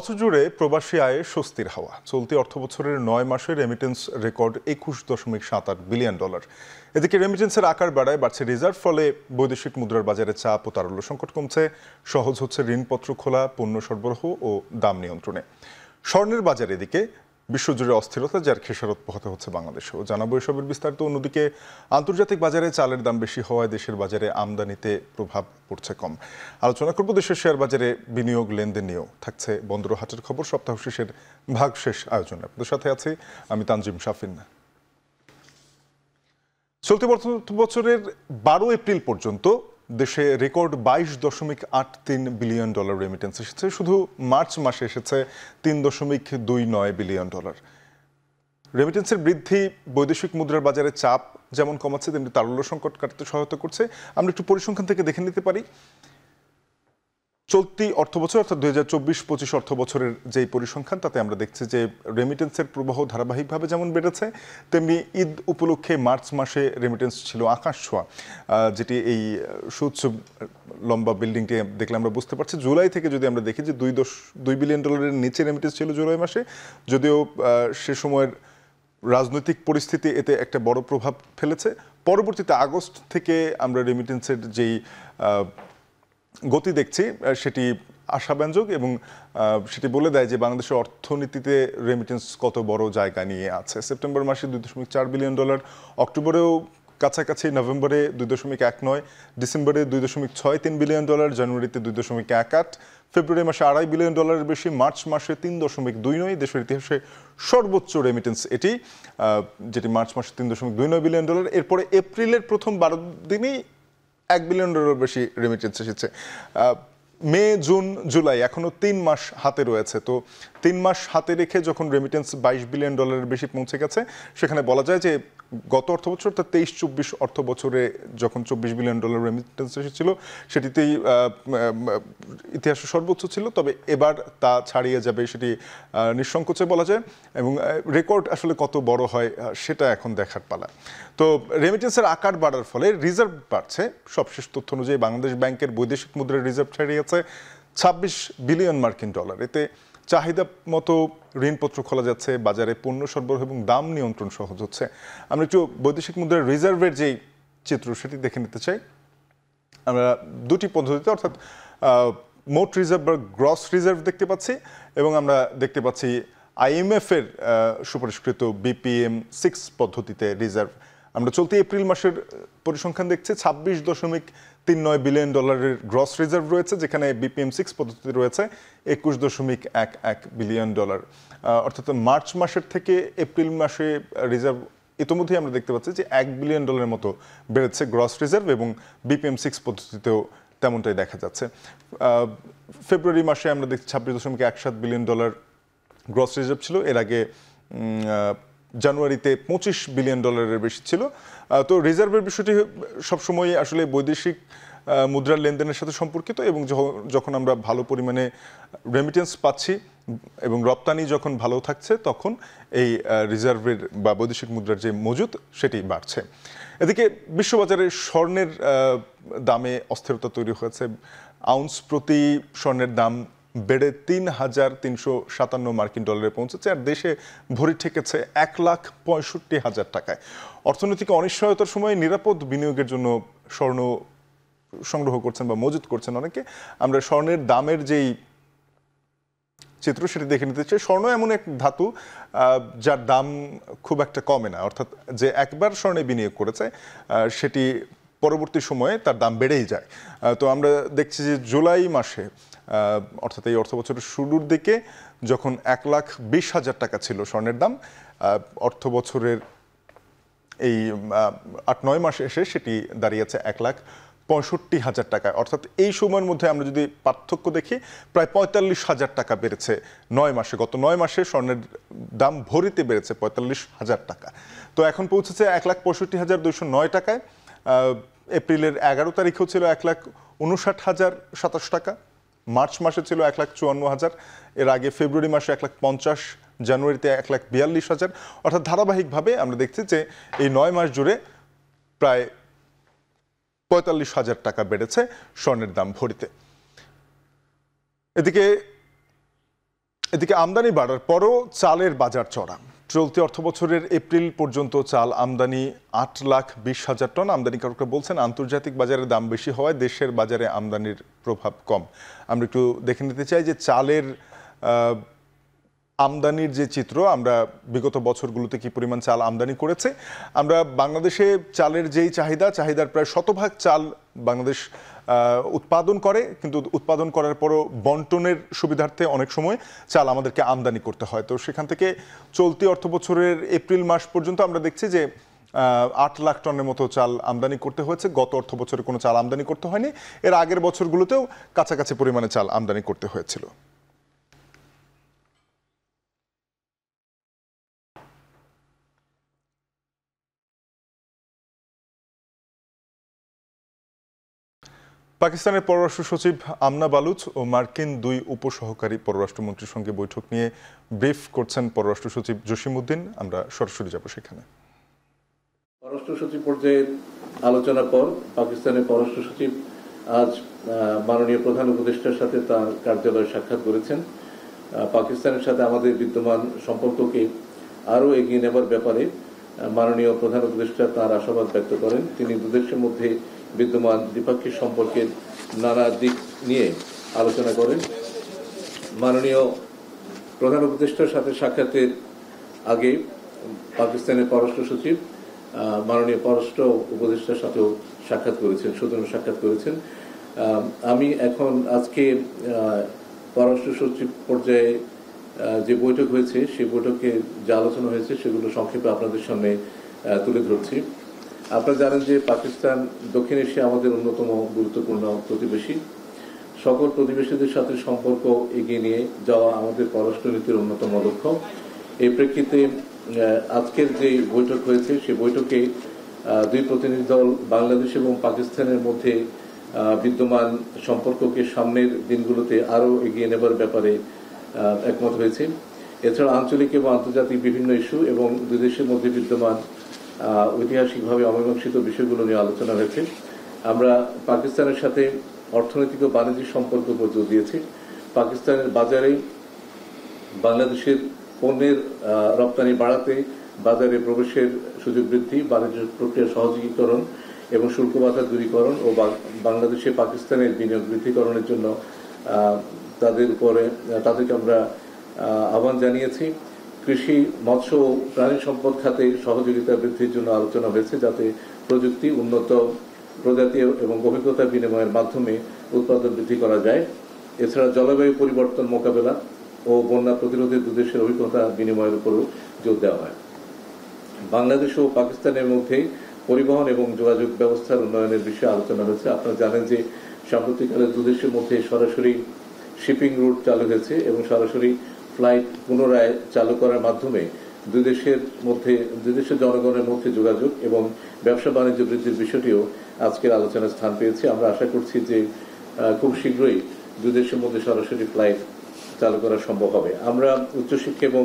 বছর জুড়ে প্রবাসী আয়ে স্বস্তির হাওয়া। চলতি অর্থবছরের ৯ মাসে রেমিটেন্স রেকর্ড $২১.৭৮ বিলিয়ন। এদিকে রেমিটেন্সের আকার বাড়ায় বাড়ছে রিজার্ভ, ফলে বৈদেশিক মুদ্রার বাজারে চাপ ও তারল্য সংকট কমছে। সহজ হচ্ছে ঋণপত্র খোলা, পণ্য সরবরাহ ও দাম নিয়ন্ত্রণে। স্বর্ণের বাজার এদিকে বিশ্বজুড়ে অস্থিরতা, যার খেসারত পোহাতে হচ্ছে বাংলাদেশেও। জানাবো এসবের বিস্তারিত। অন্যদিকে আন্তর্জাতিক বাজারে চালের দাম বেশি হওয়ায় দেশের বাজারে আমদানিতে প্রভাব পড়ছে কম। আলোচনা করব দেশের শেয়ার বাজারে বিনিয়োগ লেনদেন নিয়েও। থাকছে বন্দর ও হাটের খবর, সপ্তাহ শেষের ভাগশেষ আয়োজনে। আপনাদের সাথে আছি আমি তানজিম শাফিন। চলতি বছরের ১২ এপ্রিল পর্যন্ত দেশে রেকর্ড $২২.৮৩ বিলিয়ন রেমিটেন্স এসেছে। শুধু মার্চ মাসে এসেছে $৩.২৯ বিলিয়ন। রেমিটেন্সের বৃদ্ধি বৈদেশিক মুদ্রার বাজারে চাপ যেমন কমাচ্ছে, তেমনি তারল্য সংকট কাটাতে সহায়তা করছে। আমরা একটু পরিসংখ্যান থেকে দেখে নিতে পারি। চলতি অর্থবছর অর্থাৎ ২০২৪-২৫ অর্থ বছরের যেই পরিসংখ্যান, তাতে আমরা দেখছি যে রেমিটেন্সের প্রবাহ ধারাবাহিকভাবে যেমন বেড়েছে, তেমনি ঈদ উপলক্ষে মার্চ মাসে রেমিটেন্স ছিল আকাশ ছোঁয়া, যেটি এই সুউচ্চ লম্বা বিল্ডিংটি দেখলে আমরা বুঝতে পারছি। জুলাই থেকে যদি আমরা দেখি যে $2 বিলিয়ন নিচে রেমিটেন্স ছিল জুলাই মাসে, যদিও সে সময়ের রাজনৈতিক পরিস্থিতি এতে একটা বড় প্রভাব ফেলেছে। পরবর্তীতে আগস্ট থেকে আমরা রেমিটেন্সের যেই গতি দেখছি সেটি আশাব্যঞ্জক এবং সেটি বলে দেয় যে বাংলাদেশের অর্থনীতিতে রেমিটেন্স কত বড় জায়গা নিয়ে আছে। সেপ্টেম্বর মাসে $2.4 বিলিয়ন, অক্টোবরেও কাছাকাছি, নভেম্বরে 2.19, ডিসেম্বরে $2.63 বিলিয়ন, জানুয়ারিতে 2.18, ফেব্রুয়ারি মাসে $2.5 বিলিয়ন বেশি, মার্চ মাসে 3.29। দেশের ইতিহাসে সর্বোচ্চ রেমিটেন্স এটি, যেটি মার্চ মাসে $3.29 বিলিয়ন। এরপরে এপ্রিলের প্রথম 12 দিনেই $1 বিলিয়ন বেশি রেমিটেন্স এসেছে। মে, জুন, জুলাই এখনো 3 মাস হাতে রয়েছে। তো 3 মাস হাতে রেখে যখন রেমিটেন্স $22 বিলিয়ন বেশি পৌঁছে গেছে, সেখানে বলা যায় যে গত অর্থবছর অর্থাৎ 23-24 অর্থ বছরে যখন $24 বিলিয়ন রেমিটেন্স এসেছিল, সেটিতেই ইতিহাসে সর্বোচ্চ ছিল। তবে এবার তা ছাড়িয়ে যাবে সেটি নিঃসংকোচে বলা যায়, এবং রেকর্ড আসলে কত বড় হয় সেটা এখন দেখার পালা। তো রেমিটেন্সের আকার বাড়ার ফলে রিজার্ভ বাড়ছে। সবশেষ তথ্য অনুযায়ী বাংলাদেশ ব্যাংকের বৈদেশিক মুদ্রার রিজার্ভ ছাড়িয়েছে $26 বিলিয়ন। এতে চাহিদা মতো ঋণপত্র খোলা যাচ্ছে, বাজারে পণ্য সরবরাহ এবং দাম নিয়ন্ত্রণ সহজ হচ্ছে। আমরা একটু বৈদেশিক মুদ্রার রিজার্ভের যেই চিত্র সেটি দেখে নিতে চাই। আমরা দুটি পদ্ধতিতে, অর্থাৎ মোট রিজার্ভ বা গ্রস রিজার্ভ দেখতে পাচ্ছি, এবং আমরা দেখতে পাচ্ছি IMF এর সুপারিশকৃত BPM-6 পদ্ধতিতে রিজার্ভ। আমরা চলতি এপ্রিল মাসের পরিসংখ্যান দেখছি $26.39 বিলিয়ন গ্রস রিজার্ভ রয়েছে, যেখানে BPM-6 পদ্ধতি রয়েছে $21.11 বিলিয়ন। অর্থাৎ মার্চ মাসের থেকে এপ্রিল মাসে রিজার্ভ ইতিমধ্যেই আমরা দেখতে পাচ্ছি যে $1 বিলিয়ন মতো বেড়েছে গ্রস রিজার্ভ, এবং BPM-6 পদ্ধতিতেও তেমনটাই দেখা যাচ্ছে। ফেব্রুয়ারি মাসে আমরা দেখছি $26.17 বিলিয়ন গ্রস রিজার্ভ ছিল। এর আগে জানুয়ারিতে $25 বিলিয়ন বেশি ছিল। তো রিজার্ভের বিষয়টি সবসময় আসলে বৈদেশিক মুদ্রার লেনদেনের সাথে সম্পর্কিত, এবং যখন আমরা ভালো পরিমাণে রেমিটেন্স পাচ্ছি এবং রপ্তানি যখন ভালো থাকছে, তখন এই রিজার্ভের বা বৈদেশিক মুদ্রার যে মজুদ সেটি বাড়ছে। এদিকে বিশ্ববাজারে স্বর্ণের দামে অস্থিরতা তৈরি হয়েছে। আউন্স প্রতি স্বর্ণের দাম বেড়ে $3,357 পৌঁছেছে, আর দেশে ভরি ঠেকেছে $1,65,000 টাকায়। অর্থনৈতিক অনিশ্চয়তার সময় নিরাপদ বিনিয়োগের জন্য স্বর্ণ সংগ্রহ করছেন বা মজুত করছেন অনেকে। আমরা স্বর্ণের দামের যেই চিত্র সেটি দেখে নিতে চাই। স্বর্ণ এমন এক ধাতু যার দাম খুব একটা কমে না, অর্থাৎ যে একবার স্বর্ণে বিনিয়োগ করেছে সেটি পরবর্তী সময়ে তার দাম বেড়েই যায়। তো আমরা দেখছি যে জুলাই মাসে, অর্থাৎ এই অর্থ বছরের শুরুর দিকে যখন $1,20,000 টাকা ছিল স্বর্ণের দাম, অর্থ বছরের এই 8-9 মাসে এসে সেটি দাঁড়িয়েছে $1,65,000 টাকায়। অর্থাৎ এই সময়ের মধ্যে আমরা যদি পার্থক্য দেখি, প্রায় $45,000 টাকা বেড়েছে 9 মাসে। গত 9 মাসে স্বর্ণের দাম ভরিতে বেড়েছে $45,000 টাকা। তো এখন পৌঁছেছে $1,65,209 টাকায়। এপ্রিলের 11 তারিখেও ছিল $1,59,027 টাকা। মার্চ মাসে ছিল $1,54,000, এর আগে ফেব্রুয়ারি মাসে $1,50,000, জানুয়ারিতে $1,42,000। অর্থাৎ ধারাবাহিকভাবে আমরা দেখছি যে এই 9 মাস জুড়ে প্রায় $45,000 টাকা বেড়েছে স্বর্ণের দাম ভরিতে। এদিকে এদিকে আমদানি বাড়ার পরও চালের বাজার চড়া। চলতি অর্থবছরের এপ্রিল পর্যন্ত চাল আমদানি 8,20,000 টন। আমদানিকারকরা বলছেন আন্তর্জাতিক বাজারে দাম বেশি হওয়ায় দেশের বাজারে আমদানির প্রভাব কম। আমরা একটু দেখে নিতে চাই যে চালের আমদানির যে চিত্র, আমরা বিগত বছরগুলোতে কি পরিমাণ চাল আমদানি করেছে। আমরা বাংলাদেশে চালের যেই চাহিদার প্রায় শতভাগ চাল বাংলাদেশ উৎপাদন করে, কিন্তু উৎপাদন করার পরও বন্টনের সুবিধার্থে অনেক সময় চাল আমাদেরকে আমদানি করতে হয়। তো সেখান থেকে চলতি অর্থবছরের এপ্রিল মাস পর্যন্ত আমরা দেখছি যে 8 লাখ টনের মতো চাল আমদানি করতে হয়েছে। গত অর্থ বছরে কোনো চাল আমদানি করতে হয়নি। এর আগের বছরগুলোতেও কাছাকাছি পরিমাণে চাল আমদানি করতে হয়েছিল। পাকিস্তানের পররাষ্ট্র সচিব আমনা বালুচ ও মার্কিন 2 উপসহকারী পররাষ্ট্রমন্ত্রীর সঙ্গে বৈঠক নিয়ে ব্রিফ করছেন পররাষ্ট্র সচিব জসিমউদ্দিন। আমরা সরাসরি যাব সেখানে। পররাষ্ট্র সচিব পর্যায়ে আলোচনার পর পাকিস্তানের পররাষ্ট্র সচিব আজ মাননীয় প্রধান উপদেষ্টার সাথে তার কার্যালয়ে সাক্ষাৎ করেছেন। পাকিস্তানের সাথে আমাদের বিদ্যমান সম্পর্ককে আরও এগিয়ে নেবার ব্যাপারে মাননীয় প্রধান উপদেষ্টা তার আশাবাদ ব্যক্ত করেন। তিনি দুদেশের মধ্যে বিদ্যমান দ্বিপাক্ষিক সম্পর্কের নানা দিক নিয়ে আলোচনা করেন। মাননীয় প্রধান উপদেষ্টার সাথে সাক্ষাতের আগে পাকিস্তানের পররাষ্ট্র সচিব মাননীয় পররাষ্ট্র উপদেষ্টার সাথেও সাক্ষাৎ করেছেন, সৌজন্য সাক্ষাৎ করেছেন। আমি এখন আজকে পররাষ্ট্র সচিব পর্যায়ে যে বৈঠক হয়েছে সেই বৈঠকে যে আলোচনা হয়েছে সেগুলো সংক্ষেপে আপনাদের সামনে তুলে ধরছি। আপনারা জানেন যে পাকিস্তান দক্ষিণ এশিয়া আমাদের অন্যতম গুরুত্বপূর্ণ প্রতিবেশী। সকল প্রতিবেশীদের সাথে সম্পর্ক এগিয়ে নিয়ে যাওয়া আমাদের পররাষ্ট্র নীতির অন্যতম লক্ষ্য। এই প্রেক্ষিতে আজকের যে বৈঠক হয়েছে সেই বৈঠকে 2 প্রতিনিধি দল বাংলাদেশ এবং পাকিস্তানের মধ্যে বিদ্যমান সম্পর্ককে সামনের দিনগুলোতে আরও এগিয়ে নেবার ব্যাপারে একমত হয়েছে। এছাড়া আঞ্চলিক এবং আন্তর্জাতিক বিভিন্ন ইস্যু এবং দুই দেশের মধ্যে বিদ্যমান ঐতিহাসিকভাবে অমীমাংসিত বিষয়গুলো নিয়ে আলোচনা হয়েছে। আমরা পাকিস্তানের সাথে অর্থনৈতিক ও বাণিজ্যিক সম্পর্ক উপর জোর দিয়েছি। পাকিস্তানের বাজারে বাংলাদেশের পণ্যের রপ্তানি বাড়াতে, বাজারে প্রবেশের সুযোগ বৃদ্ধি, বাণিজ্য প্রক্রিয়া সহযোগীকরণ এবং শুল্ক বাধা দূরীকরণ ও বাংলাদেশে পাকিস্তানের বিনিয়োগ বৃদ্ধিকরণের জন্য তাদেরকে আমরা আহ্বান জানিয়েছি। কৃষি, মৎস্য ও প্রাণী সম্পদ খাতে সহযোগিতা বৃদ্ধির জন্য আলোচনা হয়েছে, যাতে প্রযুক্তি, উন্নত প্রজাতি এবং অভিজ্ঞতা বিনিময়ের মাধ্যমে উৎপাদন বৃদ্ধি করা যায়। এছাড়া জলবায়ু পরিবর্তন মোকাবেলা ও বন্যা প্রতিরোধে দুদেশের অভিজ্ঞতা বিনিময়ের উপরও জোর দেওয়া হয়। বাংলাদেশ ও পাকিস্তানের মধ্যে পরিবহন এবং যোগাযোগ ব্যবস্থার উন্নয়নের বিষয়ে আলোচনা হয়েছে। আপনারা জানেন যে সাম্প্রতিককালে দুদেশের মধ্যে সরাসরি শিপিং রুট চালু হয়েছে এবং সরাসরি ফ্লাইট পুনরায় চালু করার মাধ্যমে দুই দেশের জনগণের মধ্যে যোগাযোগ এবং ব্যবসা বাণিজ্য বৃদ্ধির বিষয়টিও আজকের আলোচনায় স্থান পেয়েছে। আমরা আশা করছি যে খুব শীঘ্রই দুই দেশের মধ্যে সরাসরি ফ্লাইট চালু করা সম্ভব হবে। আমরা উচ্চশিক্ষা এবং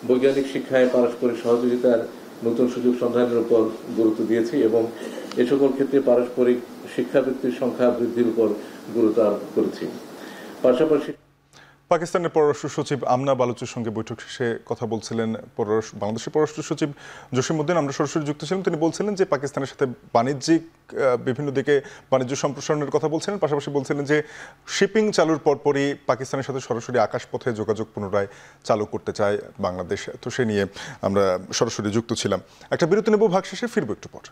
বৈজ্ঞানিক শিক্ষায় পারস্পরিক সহযোগিতার নতুন সুযোগ সন্ধানের উপর গুরুত্ব দিয়েছি এবং এ সকল ক্ষেত্রে পারস্পরিক শিক্ষাবৃত্তির সংখ্যা বৃদ্ধির উপর গুরুত্ব আরোপ করেছি। পাশাপাশি পাকিস্তানের পররাষ্ট্র সচিব আমনা বালুচের সঙ্গে বৈঠক শেষে কথা বলছিলেন বাংলাদেশের পররাষ্ট্র সচিব জসিমউদ্দিন। আমরা সরাসরি যুক্ত ছিলাম। তিনি বলছিলেন যে পাকিস্তানের সাথে বাণিজ্যিক বিভিন্ন দিকে বাণিজ্য সম্প্রসারণের কথা বলছিলেন, পাশাপাশি বলছিলেন যে শিপিং চালুর পরপরই পাকিস্তানের সাথে সরাসরি আকাশপথে যোগাযোগ পুনরায় চালু করতে চায় বাংলাদেশ। তো সে নিয়ে আমরা সরাসরি যুক্ত ছিলাম। একটা বিরতি নেব, ভাগ শেষে ফিরবো একটু পর।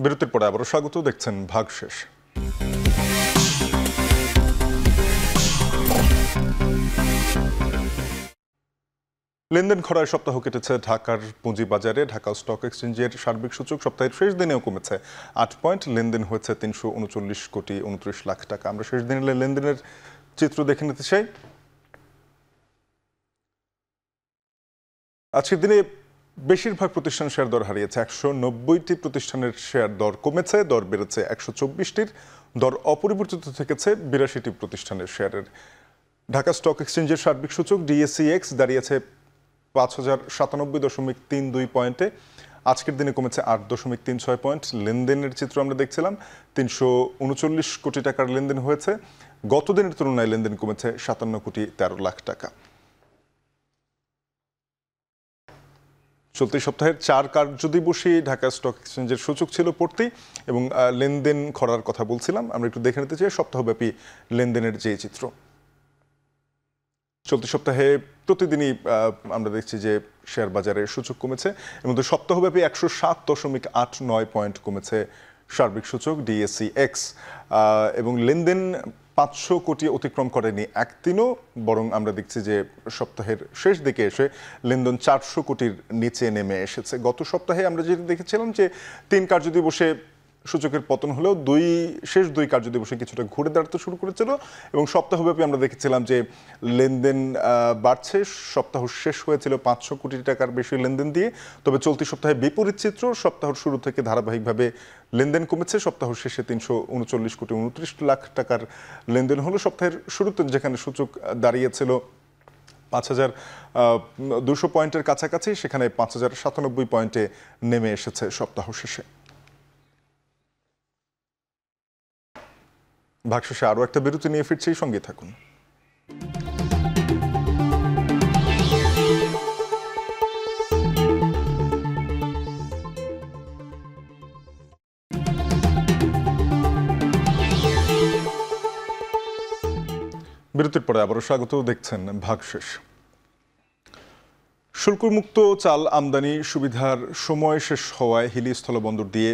বিরতির পরে আবারও স্বাগত, দেখছেন ভাগ শেষ। লেনদেন খরায় সপ্তাহ কেটেছে ঢাকার পুঁজিবাজারে। ঢাকা স্টক এক্সচেঞ্জের সার্বিক সূচক সপ্তাহের শেষ দিনেও কমেছে 8 পয়েন্ট। লেনদেন হয়েছে 339 কোটি 29 লাখ টাকা। আমরা শেষ দিনের লেনদেনের চিত্র দেখে নিতে চাই। আজকের দিনে বেশিরভাগ প্রতিষ্ঠান শেয়ার দর হারিয়েছে। 190টি প্রতিষ্ঠানের শেয়ার দর কমেছে, দর বেড়েছে 124টির, দর অপরিবর্তিত থেকেছে 82টি প্রতিষ্ঠানের শেয়ারের। ঢাকা স্টক এক্সচেঞ্জের সার্বিক সূচক ডিএসইএক্স দাঁড়িয়েছে ৫,০৯৭.৩২ পয়েন্টে। আজকের দিনে কমেছে ৮.৩৬ পয়েন্ট। লেনদেনের চিত্র আমরা দেখছিলাম ৩৩৯ কোটি টাকার লেনদেন হয়েছে। গত দিনের তুলনায় লেনদেন কমেছে ৫৭,১৩,০০,০০০ টাকা। চলতি সপ্তাহের ৪ কার্যদিবসে ঢাকা স্টক এক্সচেঞ্জের সূচক ছিল পড়তি এবং লেনদেন খরার কথা বলছিলাম। আমরা একটু দেখে নিতে চাই সপ্তাহব্যাপী লেনদেনের যে চিত্র। চলতি সপ্তাহে প্রতিদিনই আমরা দেখছি যে শেয়ার বাজারে সূচক কমেছে এবং সপ্তাহব্যাপী ১০৭.৮৯ পয়েন্ট কমেছে সার্বিক সূচক ডিএসইএক্স এবং লেনদেন ৫০০ কোটি অতিক্রম করেনি একদিনও, বরং আমরা দেখছি যে সপ্তাহের শেষ দিকে এসে লেনদেন ৪০০ কোটির নিচে নেমে এসেছে। গত সপ্তাহে আমরা যেটা দেখেছিলাম যে ৩ কার্যদিবসে সূচকের পতন হলেও শেষ দুই কার্যদিবসে কিছুটা ঘুরে দাঁড়াতে শুরু করেছিল এবং সপ্তাহব্যাপী আমরা দেখেছিলাম যে লেনদেন বাড়ছে। সপ্তাহ শেষ হয়েছিল ৫০০ কোটি টাকার বেশি লেনদেন দিয়ে। তবে চলতি সপ্তাহে বিপরীত চিত্র, সপ্তাহের শুরু থেকে ধারাবাহিকভাবে লেনদেন কমেছে। সপ্তাহ শেষে ৩৩৯,২৯,০০,০০০ টাকার লেনদেন হলো। সপ্তাহের শুরুতে যেখানে সূচক দাঁড়িয়েছিল ৫,২০০ পয়েন্টের কাছাকাছি, সেখানে ৫,০৯৭ পয়েন্টে নেমে এসেছে সপ্তাহ শেষে। ভাগশেষে আরও একটা বিরতি নিয়ে ফিরছি, সঙ্গে থাকুন। বিরতির পরে আবারও স্বাগত, দেখছেন ভাগশেষ। শুল্কমুক্ত চাল আমদানি সুবিধার সময় শেষ হওয়ায় হিলি স্থলবন্দর দিয়ে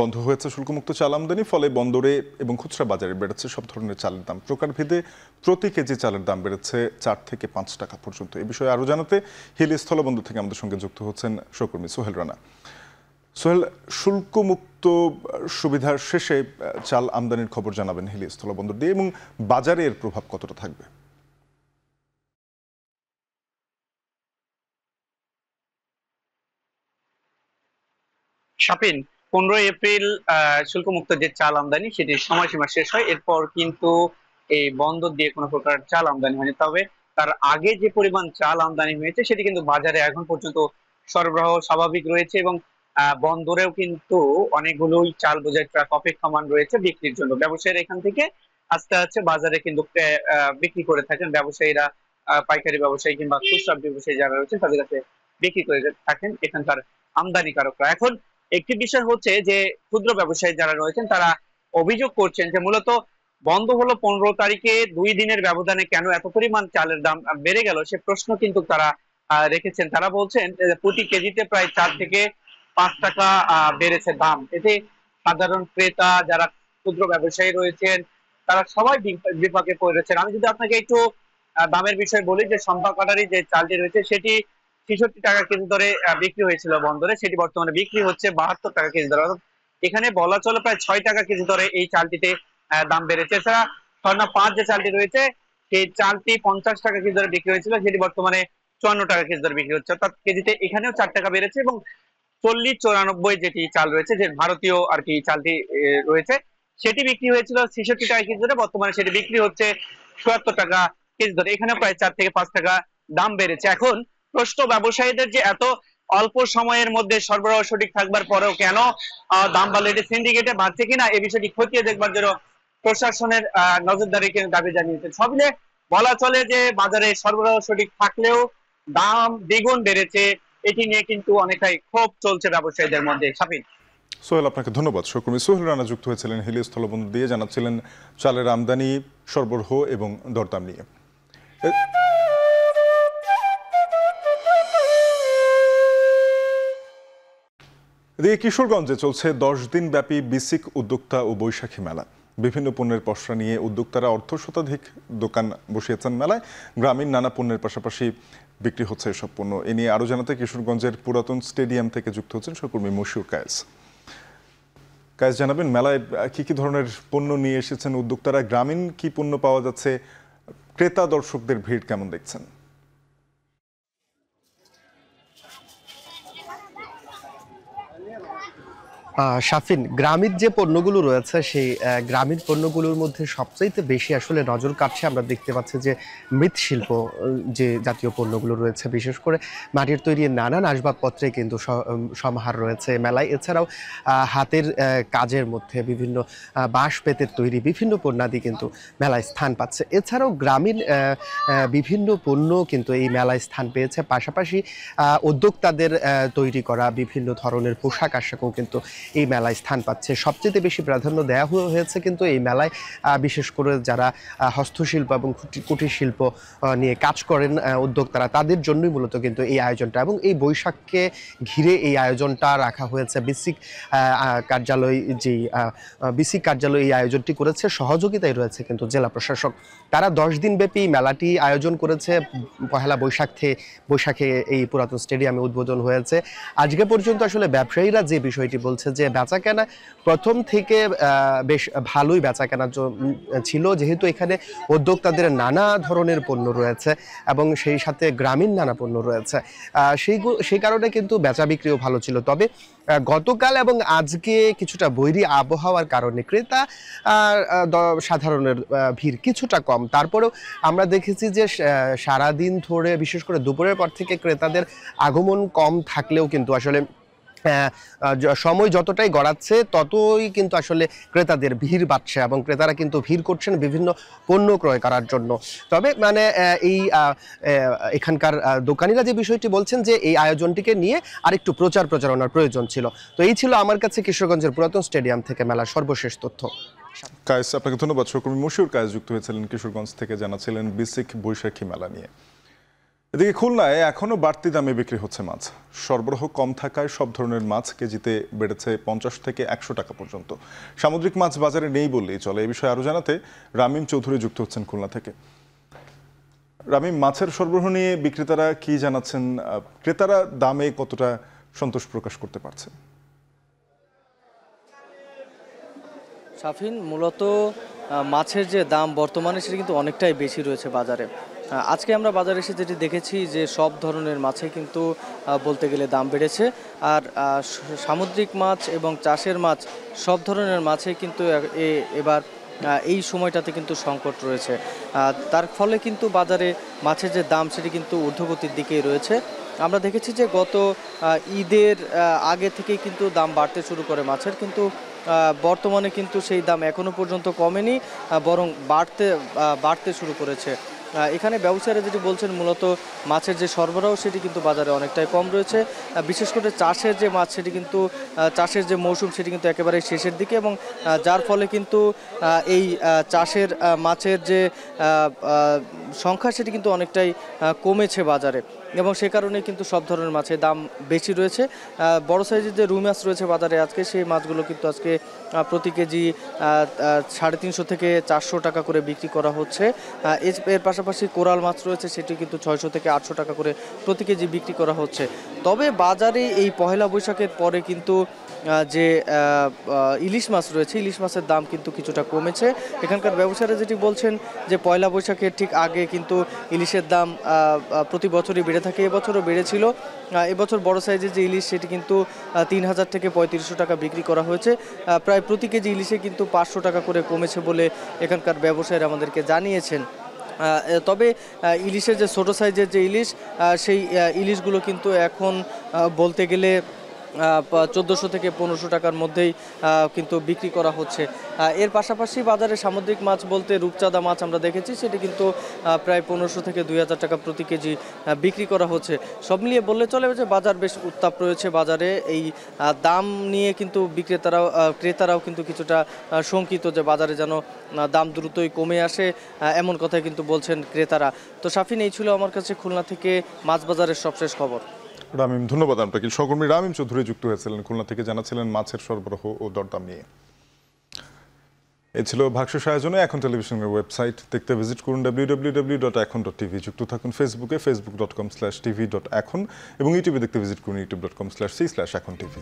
বন্ধ হয়েছে শুল্কমুক্ত চাল আমদানি। ফলে বন্দরে এবং খুচরা বাজারে বেড়েছে সব ধরনের চালের দাম। প্রকারভেদে প্রতি কেজি চালের দাম বেড়েছে ৪ থেকে ৫ টাকা পর্যন্ত। এই বিষয়ে আরও জানাতে হিলি স্থলবন্দর থেকে আমাদের সঙ্গে যুক্ত হচ্ছেন সহকর্মী সোহেল রানা। সোহেল, শুল্কমুক্ত সুবিধার শেষে চাল আমদানির খবর জানাবেন হিলি স্থলবন্দর দিয়ে এবং বাজারে এর প্রভাব কতটা থাকবে? শাপিন, 15 এপ্রিল শুল্কমুক্ত যে চাল আমদানি সেটির সময়সীমা শেষ হয়। এরপর কিন্তু এই বন্দর দিয়ে কোনো প্রকার চাল আমদানি হয়নি। তবে তার আগে যে পরিমাণ চাল আমদানি হয়েছে সেটি কিন্তু বাজারে এখন পর্যন্ত সরবরাহ স্বাভাবিক রয়েছে এবং বন্দরেও কিন্তু অনেকগুলোই চাল বোঝাই ট্রাক অপেক্ষমান রয়েছে বিক্রির জন্য। ব্যবসায়ীরা এখান থেকে আস্তে আস্তে বাজারে কিন্তু বিক্রি করে থাকেন। ব্যবসায়ীরা পাইকারি ব্যবসায়ী কিংবা খুচরা ব্যবসায়ী যারা রয়েছেন তাদের কাছে বিক্রি করে থাকেন এখানকার আমদানিকারকরা। এখন একটি বিষয় হচ্ছে যে ক্ষুদ্র ব্যবসায়ী যারা রয়েছেন তারা অভিযোগ করছেন যে মূলত বন্ধ হলো 15 তারিখে, 2 দিনের ব্যবধানে কেন এত পরিমাণ চালের দাম বেড়ে গেল সে প্রশ্ন কিন্তু তারা রেখেছেন। তারা বলছেন প্রতি কেজিতে প্রায় 4 থেকে 5 টাকা বেড়েছে দাম। এতে সাধারণ ক্রেতা যারা ক্ষুদ্র ব্যবসায়ী রয়েছেন তারা সবাই বিপাকে পড়েছেন। আমি যদি আপনাকে একটু দামের বিষয় বলি, যে সম্পা কাটারি যে চালটি রয়েছে সেটি ৬৬ টাকা কেজি দরে বিক্রি হয়েছিল বন্দরে, সেটি বর্তমানে বিক্রি হচ্ছে ৭২ টাকা কেজি দরে। এখানে বলা চলে প্রায় ৬ টাকা কেজি দরে এই চালটিতে দাম বেড়েছে। এছাড়া স্বর্ণা ৫ যে চালটি রয়েছে সেই চালটি ৫০ টাকা কেজি দরে বিক্রি হয়েছিল, সেটি বর্তমানে ৫৪ টাকা কেজি দরে বিক্রি হচ্ছে। অর্থাৎ কেজিতে এখানেও ৪ টাকা বেড়েছে এবং ৪০-৯৪ যেটি চাল রয়েছে, যে ভারতীয় আর কি চালটি রয়েছে, সেটি বিক্রি হয়েছিল ৬৬ টাকা কেজি দরে, বর্তমানে সেটি বিক্রি হচ্ছে ৭৪ টাকা কেজি দরে। এখানে প্রায় ৪ থেকে ৫ টাকা দাম বেড়েছে। এখন প্রশ্ন ব্যবসায়ীদের যে এত অল্প সময়ের মধ্যে সরবরাহ সঠিক থাকবার পরেও কেন দাম বাড়লো, এটি সিন্ডিকেটে বাড়ছে কিনা এই বিষয়টি খতিয়ে দেখবার জন্য প্রশাসনের নজরদারি দাবি জানিয়েছে। সব মিলে বলা চলে যে বাজারে সরবরাহ সঠিক থাকলেও দাম দ্বিগুণ বেড়েছে, এটি নিয়ে কিন্তু অনেকটাই ক্ষোভ চলছে ব্যবসায়ীদের মধ্যে। শাফিন, সোহেল, আপনাকে ধন্যবাদ। সহকর্মী সোহেল রানা যুক্ত হয়েছিলেন হিলি স্থলবন্দর দিয়ে, জানাচ্ছিলেন চালের আমদানি, সরবরাহ এবং দরদাম নিয়ে। এদিকে কিশোরগঞ্জে চলছে 10 দিন ব্যাপী বিসিক উদ্যোক্তা ও বৈশাখী মেলা। বিভিন্ন পণ্যের পসরা নিয়ে উদ্যোক্তারা অর্ধশতাধিক দোকান বসিয়েছেন মেলায়। গ্রামীণ নানা পণ্যের পাশাপাশি বিক্রি হচ্ছে এসব পণ্য। এ নিয়ে আরও জানাতে কিশোরগঞ্জের পুরাতন স্টেডিয়াম থেকে যুক্ত হচ্ছেন সহকর্মী মশিউর কায়েস। কায়েস, জানাবেন মেলায় কি কি ধরনের পণ্য নিয়ে এসেছেন উদ্যোক্তারা, গ্রামীণ কি পণ্য পাওয়া যাচ্ছে, ক্রেতা দর্শকদের ভিড় কেমন দেখছেন? শাফিন, গ্রামীণ যে পণ্যগুলো রয়েছে সেই গ্রামীণ পণ্যগুলোর মধ্যে সবচাইতে বেশি আসলে নজর কাটছে আমরা দেখতে পাচ্ছি যে মৃৎশিল্প যে জাতীয় পণ্যগুলো রয়েছে, বিশেষ করে মাটির তৈরি নানান আসবাবপত্রে কিন্তু সমাহার রয়েছে মেলায়। এছাড়াও হাতের কাজের মধ্যে বিভিন্ন বাঁশ বেতের তৈরি বিভিন্ন পণ্যাদি কিন্তু মেলায় স্থান পাচ্ছে। এছাড়াও গ্রামীণ বিভিন্ন পণ্য কিন্তু এই মেলায় স্থান পেয়েছে। পাশাপাশি উদ্যোক্তাদের তৈরি করা বিভিন্ন ধরনের পোশাক আশাকও কিন্তু এই মেলায় স্থান পাচ্ছে। সবচেয়ে বেশি প্রাধান্য দেওয়া হয়েছে কিন্তু এই মেলায় বিশেষ করে যারা হস্তশিল্প এবং কুটির শিল্প নিয়ে কাজ করেন উদ্যোক্তারা, তাদের জন্যই মূলত কিন্তু এই আয়োজনটা, এবং এই বৈশাখকে ঘিরে এই আয়োজনটা রাখা হয়েছে। বিসিক কার্যালয় এই আয়োজনটি করেছে, সহযোগিতায় রয়েছে কিন্তু জেলা প্রশাসক। তারা 10 দিন ব্যাপী মেলাটি আয়োজন করেছে। পহেলা বৈশাখে এই পুরাতন স্টেডিয়ামে উদ্বোধন হয়েছে। আজকে পর্যন্ত আসলে ব্যবসায়ীরা যে বিষয়টি বলছে যে বেচাকেনা প্রথম থেকে বেশ ভালোই বেচাকেনা ছিল, যেহেতু এখানে উদ্যোক্তাদের নানা ধরনের পণ্য রয়েছে এবং সেই সাথে গ্রামীণ নানা পণ্য রয়েছে, সেই কারণে কিন্তু বেচা বিক্রিও ভালো ছিল। তবে গতকাল এবং আজকে কিছুটা বৈরী আবহাওয়ার কারণে ক্রেতা সাধারণের ভিড় কিছুটা কম। তারপরেও আমরা দেখেছি যে সারাদিন ধরে বিশেষ করে দুপুরের পর থেকে ক্রেতাদের আগমন কম থাকলেও কিন্তু আসলে সময় যতটাই গড়াচ্ছে ততই কিন্তু আসলে ক্রেতাদের ভিড় বাড়ছে এবং ক্রেতারা কিন্তু ভিড় করছেন বিভিন্ন পণ্য ক্রয় করার জন্য। তবে মানে এই এখানকার দোকানিরা যে বিষয়টি বলছেন যে এই আয়োজনটিকে নিয়ে আরেকটু প্রচারণার প্রয়োজন ছিল। তো এই ছিল আমার কাছে কিশোরগঞ্জের পুরাতন স্টেডিয়াম থেকে মেলার সর্বশেষ তথ্য। কায়েস, আপনাকে ধন্যবাদ। সহকর্মী মশিউর কায়েস যুক্ত হয়েছিলেন কিশোরগঞ্জ থেকে, জানাচ্ছিলেন বিসিক বৈশাখী মেলা নিয়ে। এদিকে খুলনায় এখনো বাড়তি দামে বিক্রি হচ্ছে মাছ। সরবরাহ কম থাকায় সব ধরনের মাছ কেজিতে বেড়েছে 50 থেকে 100 টাকা পর্যন্ত। সামুদ্রিক মাছ বাজারে নেই বললেই চলে। এই বিষয়ে আরো জানাতে রামিম চৌধুরী যুক্ত হচ্ছেন খুলনা থেকে। রামিম, মাছের সরবরাহ নিয়ে বিক্রেতারা কি জানাচ্ছেন? ক্রেতারা দামে কতটা সন্তোষ প্রকাশ করতে পারছে? শাফিন, মূলত মাছের যে দাম বর্তমানে সেটা কিন্তু অনেকটাই বেশি রয়েছে বাজারে। আজকে আমরা বাজারে এসে যেটি দেখেছি যে সব ধরনের মাছে কিন্তু বলতে গেলে দাম বেড়েছে। আর সামুদ্রিক মাছ এবং চাষের মাছ সব ধরনের মাছে কিন্তু এবার এই সময়টাতে কিন্তু সংকট রয়েছে। তার ফলে কিন্তু বাজারে মাছের যে দাম সেটি কিন্তু ঊর্ধ্বগতির দিকেই রয়েছে। আমরা দেখেছি যে গত ঈদের আগে থেকেই কিন্তু দাম বাড়তে শুরু করে মাছের, কিন্তু বর্তমানে কিন্তু সেই দাম এখনো পর্যন্ত কমেনি, বরং বাড়তে শুরু করেছে। এখানে ব্যবসায়ীরা যেটি বলছেন, মূলত মাছের যে সরবরাহ সেটি কিন্তু বাজারে অনেকটাই কম রয়েছে। বিশেষ করে চাষের যে মাছ সেটি কিন্তু চাষের যে মৌসুম সেটি কিন্তু একেবারে শেষের দিকে, এবং যার ফলে কিন্তু এই চাষের মাছের যে সংখ্যা সেটি কিন্তু অনেকটাই কমেছে বাজারে, এবং সে কারণে কিন্তু সব ধরনের মাছের দাম বেশি রয়েছে। বড় সাইজের যে রুই মাছ রয়েছে বাজারে আজকে, সেই মাছগুলো কিন্তু আজকে প্রতি কেজি 350 থেকে 400 টাকা করে বিক্রি করা হচ্ছে। এর পাশাপাশি কোরাল মাছ রয়েছে, সেটি কিন্তু 600 থেকে 800 টাকা করে প্রতি কেজি বিক্রি করা হচ্ছে। তবে বাজারে এই পহেলা বৈশাখের পরে কিন্তু যে ইলিশ মাছ রয়েছে, ইলিশ মাছের দাম কিন্তু কিছুটা কমেছে। এখানকার ব্যবসায়ীরা যেটি বলছেন যে পয়লা বৈশাখের ঠিক আগে কিন্তু ইলিশের দাম প্রতি বছরই বেড়ে থাকে, এবছরও বেড়েছিল। এবছর বড় সাইজের যে ইলিশ সেটি কিন্তু 3000 থেকে 3500 টাকা বিক্রি করা হয়েছে। প্রায় প্রতি কেজি ইলিশে কিন্তু 500 টাকা করে কমেছে বলে এখানকার ব্যবসায়ীরা আমাদেরকে জানিয়েছেন। তবে ইলিশের যে ছোটো সাইজের যে ইলিশ, সেই ইলিশগুলো কিন্তু এখন বলতে গেলে 1400 থেকে 1500 টাকার মধ্যেই কিন্তু বিক্রি করা হচ্ছে। এর পাশাপাশি বাজারে সামুদ্রিক মাছ বলতে রূপচাঁদা মাছ আমরা দেখেছি, সেটি কিন্তু প্রায় 1500 থেকে 2000 টাকা প্রতি কেজি বিক্রি করা হচ্ছে। সব মিলিয়ে বললে চলে যে বাজার বেশ উত্তাপ রয়েছে। বাজারে এই দাম নিয়ে কিন্তু ক্রেতারাও কিন্তু কিছুটা শঙ্কিত যে বাজারে যেন দাম দ্রুতই কমে আসে, এমন কথাই কিন্তু বলছেন ক্রেতারা। তো শাফিন, এই ছিল আমার কাছে খুলনা থেকে মাছ বাজারের সবশেষ খবর। রামিম, ধন্যবাদ আপনাকে। সহকর্মী রামিম চৌধুরী যুক্ত হয়েছিলেন খুলনা থেকে, জানাচ্ছিলেন মাছের সরবরাহ ও দরদাম নিয়ে। এই ছিল ভাগশেষ আয়োজনে। এখন টেলিভিশনের ওয়েবসাইট দেখতে ভিজিট করুন www.ekhon.tv। যুক্ত থাকুন ফেসবুকে facebook.com/tv.ekhon এবং ইউটিউবে দেখতে ভিজিট করুন youtube.com/c/ekhon tv।